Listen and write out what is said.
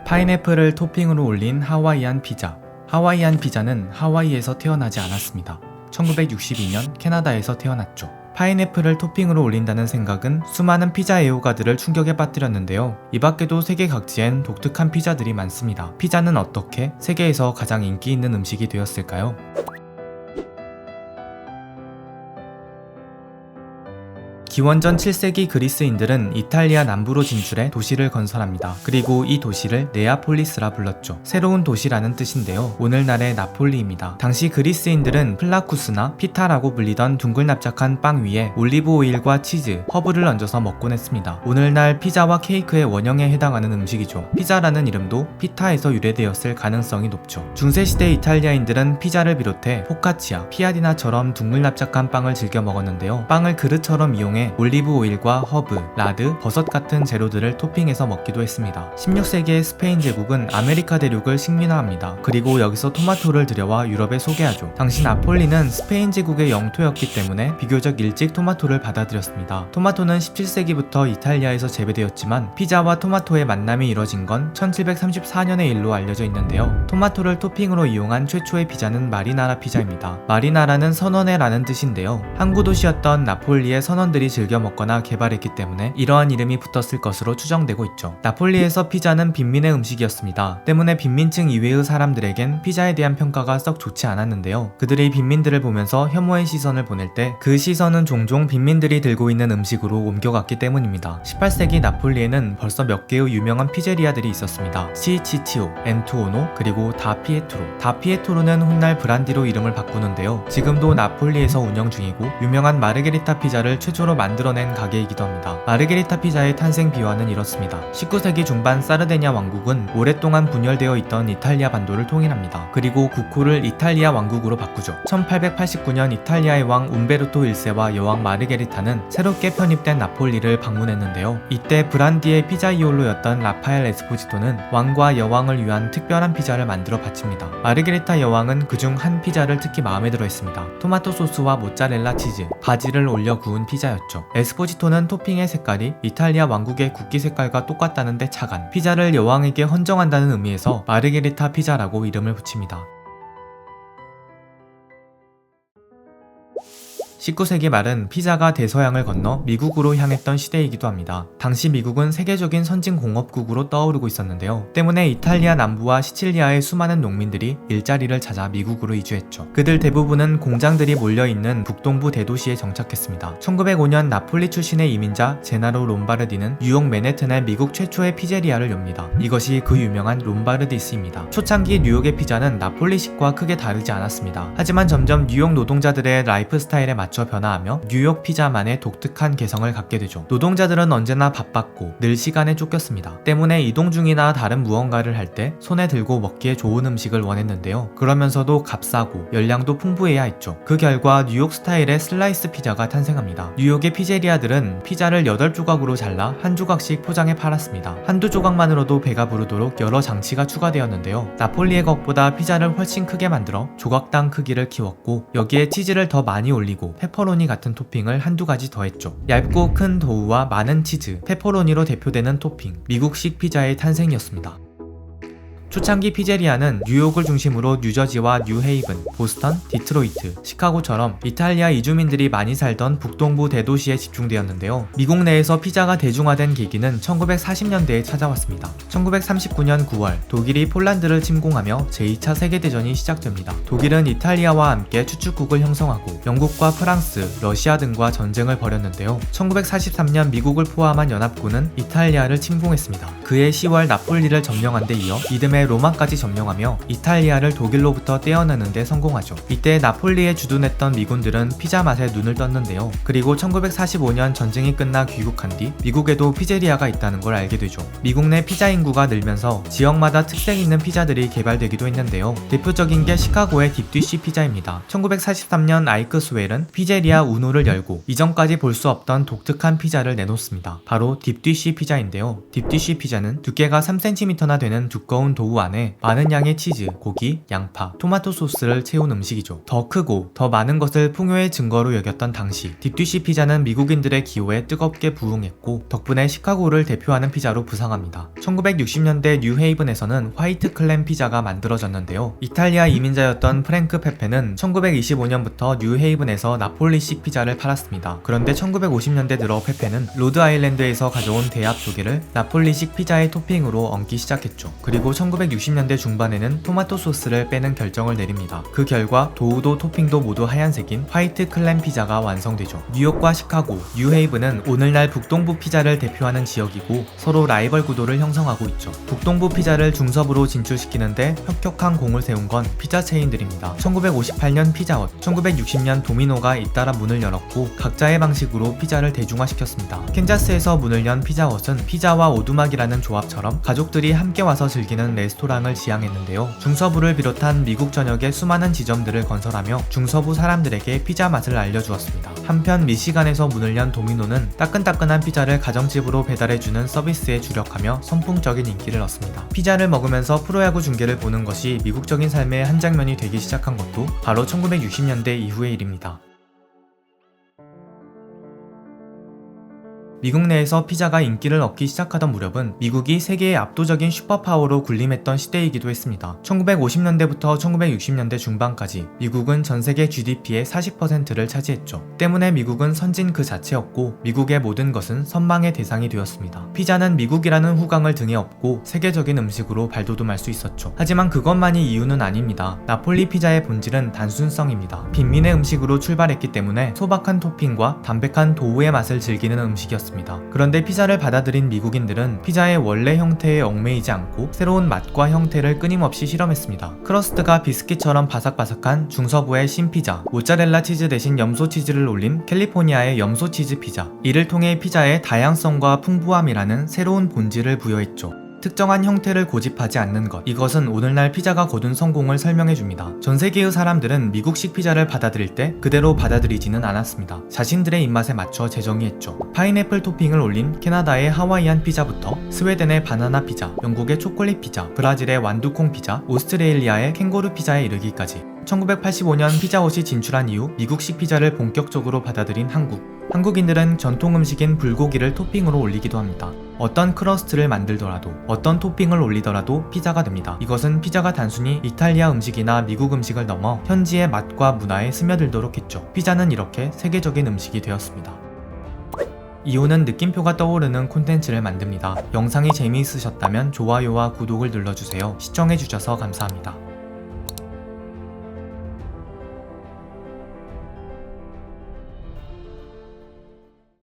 파인애플을 토핑으로 올린 하와이안 피자. 하와이안 피자는 하와이에서 태어나지 않았습니다. 1962년 캐나다에서 태어났죠. 파인애플을 토핑으로 올린다는 생각은 수많은 피자 애호가들을 충격에 빠뜨렸는데요. 이 밖에도 세계 각지엔 독특한 피자들이 많습니다. 피자는 어떻게 세계에서 가장 인기 있는 음식이 되었을까요? 기원전 7세기 그리스인들은 이탈리아 남부로 진출해 도시를 건설합니다. 그리고 이 도시를 네아폴리스라 불렀죠. 새로운 도시라는 뜻인데요. 오늘날의 나폴리입니다. 당시 그리스인들은 플라쿠스나 피타라고 불리던 둥글 납작한 빵 위에 올리브 오일과 치즈, 허브를 얹어서 먹곤 했습니다. 오늘날 피자와 케이크의 원형에 해당하는 음식이죠. 피자라는 이름도 피타에서 유래되었을 가능성이 높죠. 중세시대 이탈리아인들은 피자를 비롯해 포카치아, 피아디나처럼 둥글 납작한 빵을 즐겨 먹었는데요. 빵을 그릇처럼 이용해 올리브 오일과 허브, 라드, 버섯 같은 재료들을 토핑해서 먹기도 했습니다. 16세기의 스페인 제국은 아메리카 대륙을 식민화합니다. 그리고 여기서 토마토를 들여와 유럽에 소개하죠. 당시 나폴리는 스페인 제국의 영토였기 때문에 비교적 일찍 토마토를 받아들였습니다. 토마토는 17세기부터 이탈리아에서 재배되었지만 피자와 토마토의 만남이 이뤄진 건 1734년의 일로 알려져 있는데요. 토마토를 토핑으로 이용한 최초의 피자는 마리나라 피자입니다. 마리나라는 선원의 라는 뜻인데요. 항구 도시였던 나폴리의 선원들이 즐겨 먹거나 개발했기 때문에 이러한 이름이 붙었을 것으로 추정되고 있죠. 나폴리에서 피자는 빈민의 음식이었습니다. 때문에 빈민층 이외의 사람들에겐 피자에 대한 평가가 썩 좋지 않았는데요. 그들이 빈민들을 보면서 혐오의 시선을 보낼 때 그 시선은 종종 빈민들이 들고 있는 음식으로 옮겨갔기 때문입니다. 18세기 나폴리에는 벌써 몇 개의 유명한 피제리아들이 있었습니다. 시치치오, 엔투오노, 그리고 다피에트로. 다피에트로는 훗날 브란디로 이름을 바꾸는데요. 지금도 나폴리에서 운영 중이고 유명한 마르게리타 피자를 최초로 만들어낸 가게이기도 합니다. 마르게리타 피자의 탄생 비화는 이렇습니다. 19세기 중반 사르데냐 왕국은 오랫동안 분열되어 있던 이탈리아 반도를 통일합니다. 그리고 국호를 이탈리아 왕국으로 바꾸죠. 1889년 이탈리아의 왕 움베르토 1세와 여왕 마르게리타는 새롭게 편입된 나폴리를 방문했는데요. 이때 브란디의 피자이올로였던 라파엘 에스포지토는 왕과 여왕을 위한 특별한 피자를 만들어 바칩니다. 마르게리타 여왕은 그중 한 피자를 특히 마음에 들어 했습니다. 토마토 소스와 모짜렐라 치즈, 바질을 올려 구운 피자였죠. 에스포지토는 토핑의 색깔이 이탈리아 왕국의 국기 색깔과 똑같다는데 착안, 피자를 여왕에게 헌정한다는 의미에서 마르게리타 피자라고 이름을 붙입니다. 19세기 말은 피자가 대서양을 건너 미국으로 향했던 시대이기도 합니다. 당시 미국은 세계적인 선진공업국으로 떠오르고 있었는데요. 때문에 이탈리아 남부와 시칠리아의 수많은 농민들이 일자리를 찾아 미국으로 이주했죠. 그들 대부분은 공장들이 몰려있는 북동부 대도시에 정착했습니다. 1905년 나폴리 출신의 이민자 제나로 롬바르디는 뉴욕 맨해튼에 미국 최초의 피제리아를 엽니다. 이것이 그 유명한 롬바르디스입니다. 초창기 뉴욕의 피자는 나폴리식과 크게 다르지 않았습니다. 하지만 점점 뉴욕 노동자들의 라이프 스타일에 맞춰 변화하며 뉴욕 피자만의 독특한 개성을 갖게 되죠. 노동자들은 언제나 바빴고 늘 시간에 쫓겼습니다. 때문에 이동 중이나 다른 무언가를 할 때 손에 들고 먹기에 좋은 음식을 원했는데요. 그러면서도 값싸고 열량도 풍부해야 했죠. 그 결과 뉴욕 스타일의 슬라이스 피자가 탄생합니다. 뉴욕의 피제리아들은 피자를 8조각으로 잘라 한 조각씩 포장해 팔았습니다. 한두 조각만으로도 배가 부르도록 여러 장치가 추가되었는데요. 나폴리의 것보다 피자를 훨씬 크게 만들어 조각당 크기를 키웠고 여기에 치즈를 더 많이 올리고 페퍼로니 같은 토핑을 한두 가지 더했죠. 얇고 큰 도우와 많은 치즈, 페퍼로니로 대표되는 토핑, 미국식 피자의 탄생이었습니다. 초창기 피제리아는 뉴욕을 중심으로 뉴저지와 뉴헤이븐, 보스턴, 디트로이트, 시카고처럼 이탈리아 이주민들이 많이 살던 북동부 대도시에 집중되었는데요. 미국 내에서 피자가 대중화된 계기는 1940년대에 찾아왔습니다. 1939년 9월 독일이 폴란드를 침공하며 제2차 세계대전이 시작됩니다. 독일은 이탈리아와 함께 추축국을 형성하고 영국과 프랑스, 러시아 등과 전쟁을 벌였는데요. 1943년 미국을 포함한 연합군은 이탈리아를 침공했습니다. 그해 10월 나폴리를 점령한 데 이어 이듬해 로마까지 점령하며 이탈리아를 독일로부터 떼어내는 데 성공하죠. 이때 나폴리에 주둔했던 미군들은 피자 맛에 눈을 떴는데요. 그리고 1945년 전쟁이 끝나 귀국한 뒤 미국에도 피제리아가 있다는 걸 알게 되죠. 미국 내 피자 인구가 늘면서 지역마다 특색 있는 피자들이 개발되기도 했는데요. 대표적인 게 시카고의 딥디쉬 피자입니다. 1943년 아이크 스웰은 피제리아 우노를 열고 이전까지 볼 수 없던 독특한 피자를 내놓습니다. 바로 딥디쉬 피자인데요. 딥디쉬 피자는 두께가 3cm나 되는 두꺼운 도우 도우 안에 많은 양의 치즈, 고기, 양파, 토마토 소스를 채운 음식이죠. 더 크고 더 많은 것을 풍요의 증거로 여겼던 당시 딥디쉬 피자는 미국인들의 기호에 뜨겁게 부응했고 덕분에 시카고를 대표하는 피자로 부상합니다. 1960년대 뉴헤이븐에서는 화이트 클램 피자가 만들어졌는데요. 이탈리아 이민자였던 프랭크 페페는 1925년부터 뉴헤이븐에서 나폴리식 피자를 팔았습니다. 그런데 1950년대 들어 페페는 로드아일랜드에서 가져온 대합 조개를 나폴리식 피자의 토핑으로 얹기 시작했죠. 그리고 1960년대 중반에는 토마토 소스를 빼는 결정을 내립니다. 그 결과 도우도 토핑도 모두 하얀색인 화이트 클램 피자가 완성되죠. 뉴욕과 시카고, 뉴헤이븐은 오늘날 북동부 피자를 대표하는 지역이고 서로 라이벌 구도를 형성하고 있죠. 북동부 피자를 중서부로 진출시키는데 혁혁한 공을 세운 건 피자 체인들입니다. 1958년 피자헛, 1960년 도미노가 잇따라 문을 열었고 각자의 방식으로 피자를 대중화시켰습니다. 캔자스에서 문을 연 피자헛은 피자와 오두막이라는 조합처럼 가족들이 함께 와서 즐기는 레스토랑을 지향했는데요. 중서부를 비롯한 미국 전역의 수많은 지점들을 건설하며 중서부 사람들에게 피자 맛을 알려주었습니다. 한편 미시간에서 문을 연 도미노는 따끈따끈한 피자를 가정집으로 배달해주는 서비스에 주력하며 선풍적인 인기를 얻습니다. 피자를 먹으면서 프로야구 중계를 보는 것이 미국적인 삶의 한 장면이 되기 시작한 것도 바로 1960년대 이후의 일입니다. 미국 내에서 피자가 인기를 얻기 시작하던 무렵은 미국이 세계의 압도적인 슈퍼파워로 군림했던 시대이기도 했습니다. 1950년대부터 1960년대 중반까지 미국은 전세계 GDP의 40%를 차지했죠. 때문에 미국은 선진 그 자체였고 미국의 모든 것은 선망의 대상이 되었습니다. 피자는 미국이라는 후광을 등에 업고 세계적인 음식으로 발돋움할 수 있었죠. 하지만 그것만이 이유는 아닙니다. 나폴리 피자의 본질은 단순성입니다. 빈민의 음식으로 출발했기 때문에 소박한 토핑과 담백한 도우의 맛을 즐기는 음식이었습니다. 그런데 피자를 받아들인 미국인들은 피자의 원래 형태에 얽매이지 않고 새로운 맛과 형태를 끊임없이 실험했습니다. 크러스트가 비스킷처럼 바삭바삭한 중서부의 신피자, 모짜렐라 치즈 대신 염소 치즈를 올린 캘리포니아의 염소 치즈 피자, 이를 통해 피자의 다양성과 풍부함이라는 새로운 본질을 부여했죠. 특정한 형태를 고집하지 않는 것, 이것은 오늘날 피자가 거둔 성공을 설명해줍니다. 전 세계의 사람들은 미국식 피자를 받아들일 때 그대로 받아들이지는 않았습니다. 자신들의 입맛에 맞춰 재정의했죠. 파인애플 토핑을 올린 캐나다의 하와이안 피자부터 스웨덴의 바나나 피자, 영국의 초콜릿 피자, 브라질의 완두콩 피자, 오스트레일리아의 캥거루 피자에 이르기까지 1985년 피자헛이 진출한 이후 미국식 피자를 본격적으로 받아들인 한국인들은 전통 음식인 불고기를 토핑으로 올리기도 합니다. 어떤 크러스트를 만들더라도 어떤 토핑을 올리더라도 피자가 됩니다. 이것은 피자가 단순히 이탈리아 음식이나 미국 음식을 넘어 현지의 맛과 문화에 스며들도록 했죠. 피자는 이렇게 세계적인 음식이 되었습니다. 이호는 느낌표가 떠오르는 콘텐츠를 만듭니다. 영상이 재미있으셨다면 좋아요와 구독을 눌러주세요. 시청해주셔서 감사합니다.